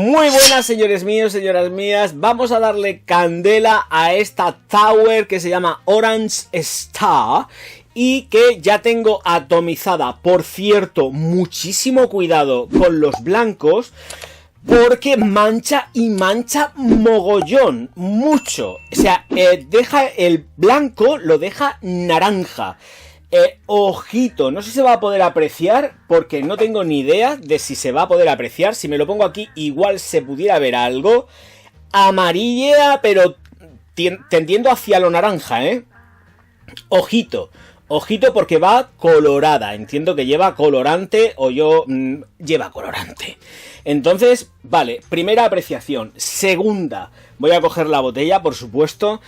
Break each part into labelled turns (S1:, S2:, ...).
S1: Muy buenas, señores míos, señoras mías. Vamos a darle candela a esta Tower que se llama Orange Star y que ya tengo atomizada. Por cierto, muchísimo cuidado con los blancos porque mancha y mancha mogollón, mucho. O sea, deja el blanco, lo deja naranja. Ojito, no sé si se va a poder apreciar porque no tengo ni idea de si se va a poder apreciar. Si me lo pongo aquí igual se pudiera ver algo. Amarilla, pero tendiendo hacia lo naranja, Ojito, ojito porque va colorada. Entiendo que lleva colorante o lleva colorante. Entonces, vale, primera apreciación. Segunda, voy a coger la botella, por supuesto.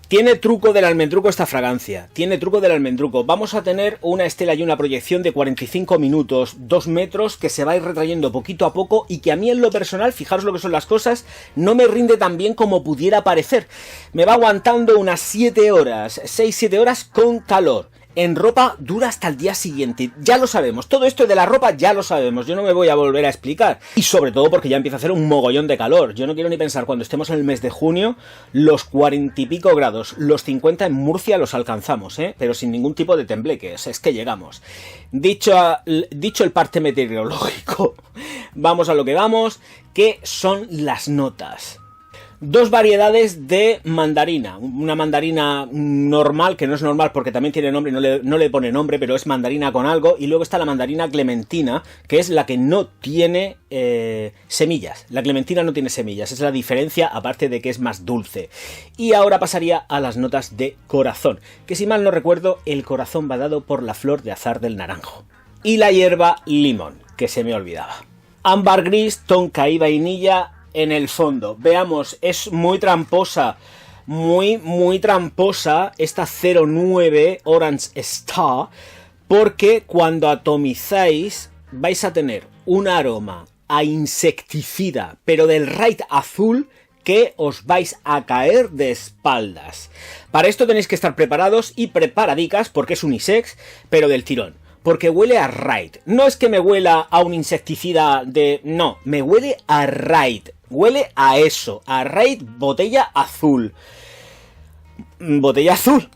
S1: Tiene truco del almendruco esta fragancia, tiene truco del almendruco. Vamos a tener una estela y una proyección de 45 minutos, 2 metros, que se va a ir retrayendo poquito a poco y que a mí en lo personal, fijaros lo que son las cosas, no me rinde tan bien como pudiera parecer. Me va aguantando unas 7 horas, 6-7 horas con calor. En ropa dura hasta el día siguiente, ya lo sabemos, todo esto de la ropa ya lo sabemos, yo no me voy a volver a explicar. Y sobre todo porque ya empieza a hacer un mogollón de calor, yo no quiero ni pensar cuando estemos en el mes de junio, los 40 y pico grados, los 50 en Murcia los alcanzamos, pero sin ningún tipo de tembleque, es que llegamos. Dicho el parte meteorológico, vamos a lo que vamos, que son las notas. 2 variedades de mandarina, una mandarina normal, que no es normal porque también tiene nombre, no le pone nombre, pero es mandarina con algo, y luego está la mandarina clementina, que es la que no tiene semillas. La clementina no tiene semillas, es la diferencia, aparte de que es más dulce. Y ahora pasaría a las notas de corazón, que si mal no recuerdo, el corazón va dado por la flor de azahar del naranjo. Y la hierba limón, que se me olvidaba. Ámbar gris, tonka y vainilla. En el fondo, veamos, es muy tramposa, muy tramposa esta 09 Orange Star, porque cuando atomizáis vais a tener un aroma a insecticida, pero del Raid azul, que os vais a caer de espaldas. Para esto tenéis que estar preparados y preparadicas, porque es unisex, pero del tirón. Porque huele a Raid. No es que me huela a un insecticida de... No, me huele a Raid. Huele a eso. A Raid botella azul. Botella azul.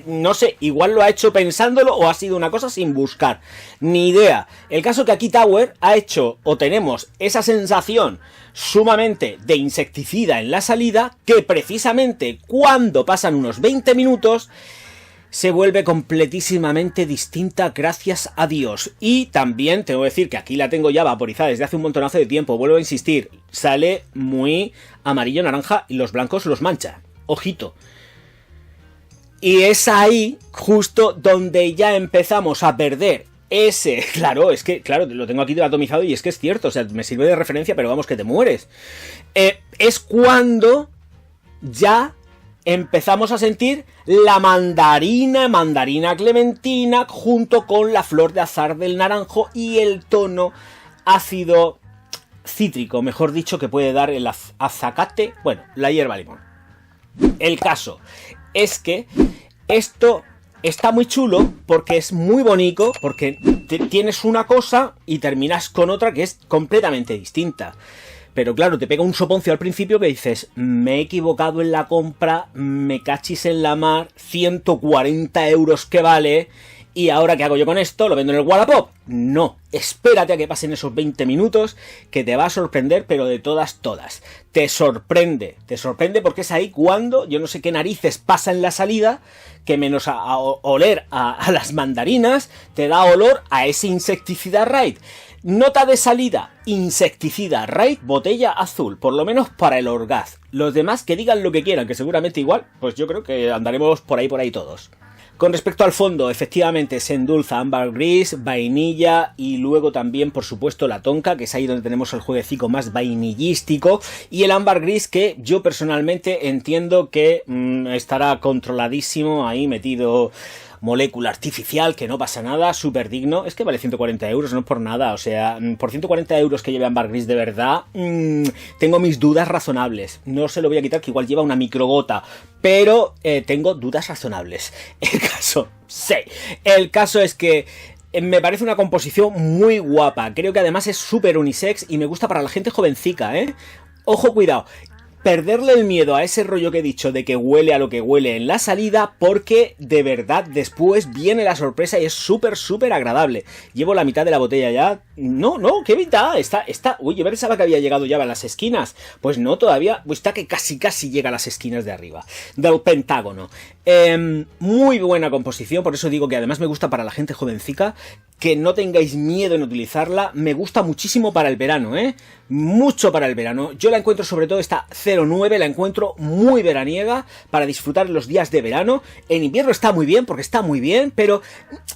S1: No sé, igual lo ha hecho pensándolo o ha sido una cosa sin buscar. Ni idea. El caso que aquí Tower ha hecho o tenemos esa sensación sumamente de insecticida en la salida que precisamente cuando pasan unos 20 minutos... se vuelve completísimamente distinta, gracias a Dios. Y también tengo que decir que aquí la tengo ya vaporizada desde hace un montonazo de tiempo. Vuelvo a insistir, sale muy amarillo, naranja y los blancos los mancha. Ojito. Y es ahí justo donde ya empezamos a perder ese... Claro, es que, claro, lo tengo aquí atomizado y es que es cierto. O sea, me sirve de referencia, pero vamos que te mueres. Es cuando ya... empezamos a sentir la mandarina clementina junto con la flor de azahar del naranjo y el tono ácido cítrico, mejor dicho, que puede dar el azacate, bueno, la hierba limón. El caso es que esto está muy chulo porque es muy bonito, porque tienes una cosa y terminas con otra que es completamente distinta. Pero claro, te pega un soponcio al principio que dices, me he equivocado en la compra, me cachis en la mar, 140 euros que vale, y ahora ¿qué hago yo con esto? ¿Lo vendo en el Wallapop? No, espérate a que pasen esos 20 minutos que te va a sorprender, pero de todas. Te sorprende porque es ahí cuando, yo no sé qué narices pasa en la salida, que menos a oler a las mandarinas, te da olor a ese insecticida Raid. Nota de salida, insecticida, Raid, botella azul, por lo menos para el Orgaz. Los demás que digan lo que quieran, que seguramente igual, pues yo creo que andaremos por ahí todos. Con respecto al fondo, efectivamente se endulza ámbar gris, vainilla y luego también, por supuesto, la tonka, que es ahí donde tenemos el jueguecito más vainillístico, y el ámbar gris que yo personalmente entiendo que estará controladísimo, ahí metido... molécula artificial, que no pasa nada, súper digno. Es que vale 140 euros, no es por nada. O sea, por 140 euros que lleve ámbar gris de verdad, tengo mis dudas razonables. No se lo voy a quitar, que igual lleva una microgota, pero tengo dudas razonables. El caso es que Me parece una composición muy guapa. Creo que además es súper unisex y me gusta para la gente jovencica, ¿eh? Ojo, cuidado. Perderle el miedo a ese rollo que he dicho de que huele a lo que huele en la salida, porque de verdad después viene la sorpresa y es súper, súper agradable. Llevo la mitad de la botella ya. No, qué mitad. Está. Uy, yo pensaba que había llegado ya a las esquinas. Pues no, todavía. Pues está que casi llega a las esquinas de arriba. Del Pentágono. Muy buena composición, por eso digo que además me gusta para la gente jovencica. Que no tengáis miedo en utilizarla. Me gusta muchísimo para el verano, mucho para el verano. Yo la encuentro, sobre todo esta 09, la encuentro muy veraniega para disfrutar los días de verano. En invierno está muy bien, porque está muy bien, pero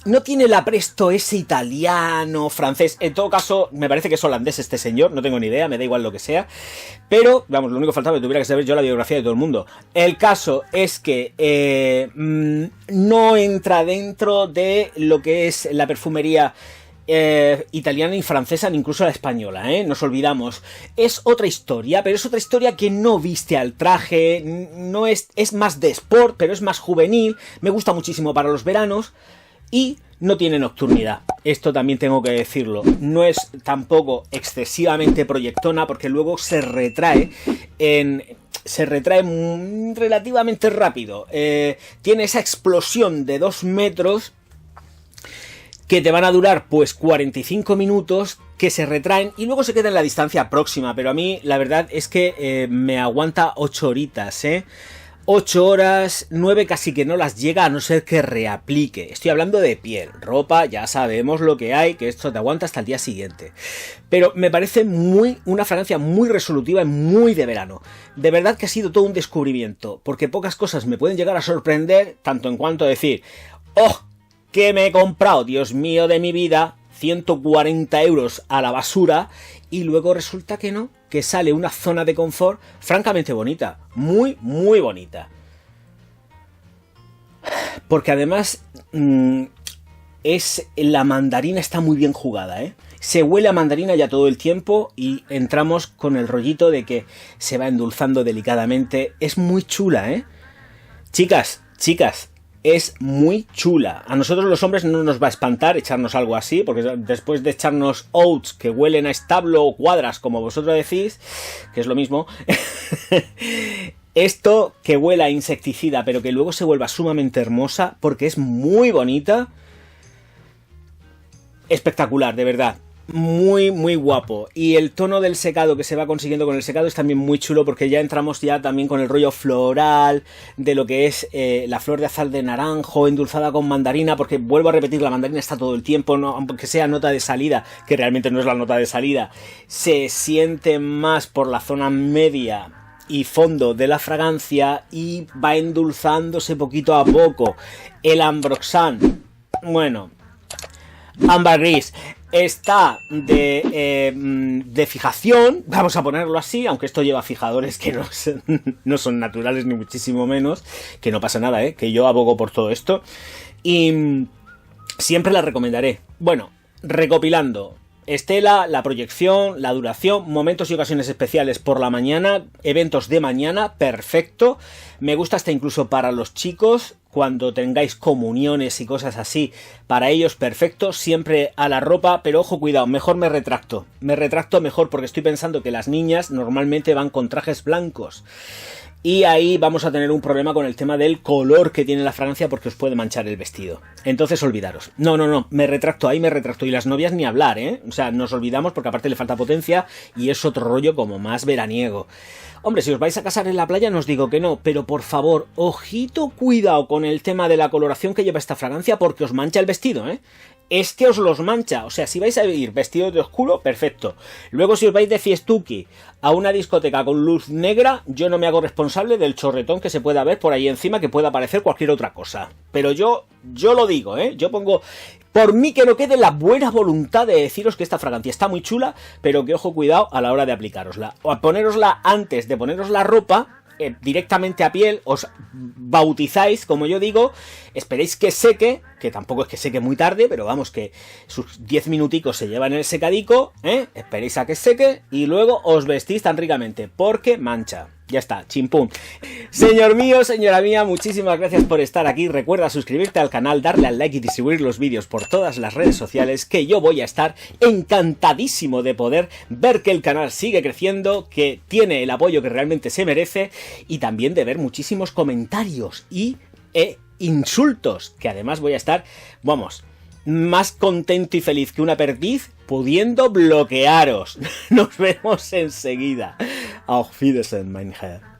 S1: no tiene el apresto ese italiano, francés. En todo caso, me parece que es holandés este señor, no tengo ni idea, me da igual lo que sea. Pero, vamos, lo único que faltaba es que tuviera que saber yo la biografía de todo el mundo. El caso es que no entra dentro de lo que es la perfumería italiana y francesa, ni incluso la española, nos olvidamos. Es otra historia, pero es otra historia que no viste al traje, no es más de sport, pero es más juvenil, me gusta muchísimo para los veranos y no tiene nocturnidad. Esto también tengo que decirlo. No es tampoco excesivamente proyectona, porque luego se retrae relativamente rápido. Tiene esa explosión de 2 metros que te van a durar pues 45 minutos, que se retraen y luego se queda en la distancia próxima, pero a mí la verdad es que me aguanta 8 horitas, 8 horas, 9 casi que no las llega, a no ser que reaplique. Estoy hablando de piel, ropa, ya sabemos lo que hay, que esto te aguanta hasta el día siguiente. Pero me parece una fragancia muy resolutiva y muy de verano. De verdad que ha sido todo un descubrimiento, porque pocas cosas me pueden llegar a sorprender, tanto en cuanto a decir, ¡oh! Que me he comprado, Dios mío de mi vida, 140 euros a la basura, y luego resulta que no, que sale una zona de confort francamente bonita, muy, muy bonita. Porque además la mandarina está muy bien jugada, Se huele a mandarina ya todo el tiempo y entramos con el rollito de que se va endulzando delicadamente. Es muy chula, Chicas, es muy chula. A nosotros los hombres no nos va a espantar echarnos algo así, porque después de echarnos oats que huelen a establo o cuadras, como vosotros decís, que es lo mismo, esto que huela a insecticida, pero que luego se vuelva sumamente hermosa, porque es muy bonita, espectacular, de verdad. Muy, muy guapo. Y el tono del secado que se va consiguiendo con el secado es también muy chulo, porque ya entramos ya también con el rollo floral de lo que es la flor de azal de naranjo endulzada con mandarina, porque vuelvo a repetir, la mandarina está todo el tiempo, ¿no? Aunque sea nota de salida, que realmente no es la nota de salida, se siente más por la zona media y fondo de la fragancia y va endulzándose poquito a poco. El ambroxan, bueno, ámbar gris, está de fijación, vamos a ponerlo así, aunque esto lleva fijadores que no son naturales ni muchísimo menos, que no pasa nada, que yo abogo por todo esto y siempre la recomendaré. Bueno, recopilando: estela, la proyección, la duración, momentos y ocasiones especiales por la mañana, eventos de mañana, perfecto. Me gusta hasta incluso para los chicos, cuando tengáis comuniones y cosas así, para ellos perfecto, siempre a la ropa, pero ojo, cuidado, mejor me retracto mejor, porque estoy pensando que las niñas normalmente van con trajes blancos. Y ahí vamos a tener un problema con el tema del color que tiene la fragancia, porque os puede manchar el vestido. Entonces olvidaros. No, me retracto. Y las novias ni hablar, O sea, nos olvidamos porque aparte le falta potencia y es otro rollo como más veraniego. Hombre, si os vais a casar en la playa no os digo que no, pero por favor, ojito, cuidado con el tema de la coloración que lleva esta fragancia, porque os mancha el vestido, Es que os los mancha. O sea, si vais a ir vestidos de oscuro, perfecto. Luego, si os vais de fiestuki a una discoteca con luz negra, yo no me hago responsable del chorretón que se pueda ver por ahí encima, que pueda parecer cualquier otra cosa. Pero yo lo digo, Yo pongo por mí que no quede la buena voluntad de deciros que esta fragancia está muy chula, pero que ojo, cuidado a la hora de aplicárosla. O a ponérosla antes de poneros la ropa, directamente a piel, os bautizáis, como yo digo, esperéis que seque, que tampoco es que seque muy tarde, pero vamos, que sus 10 minuticos se llevan en el secadico, esperéis a que seque y luego os vestís tan ricamente, porque mancha. Ya está, chimpum. Señor mío, señora mía, muchísimas gracias por estar aquí. Recuerda suscribirte al canal, darle al like y distribuir los vídeos por todas las redes sociales, que yo voy a estar encantadísimo de poder ver que el canal sigue creciendo, que tiene el apoyo que realmente se merece, y también de ver muchísimos comentarios y insultos, que además voy a estar, vamos, más contento y feliz que una perdiz pudiendo bloquearos. Nos vemos enseguida. Auf Wiedersehen, mein Herr.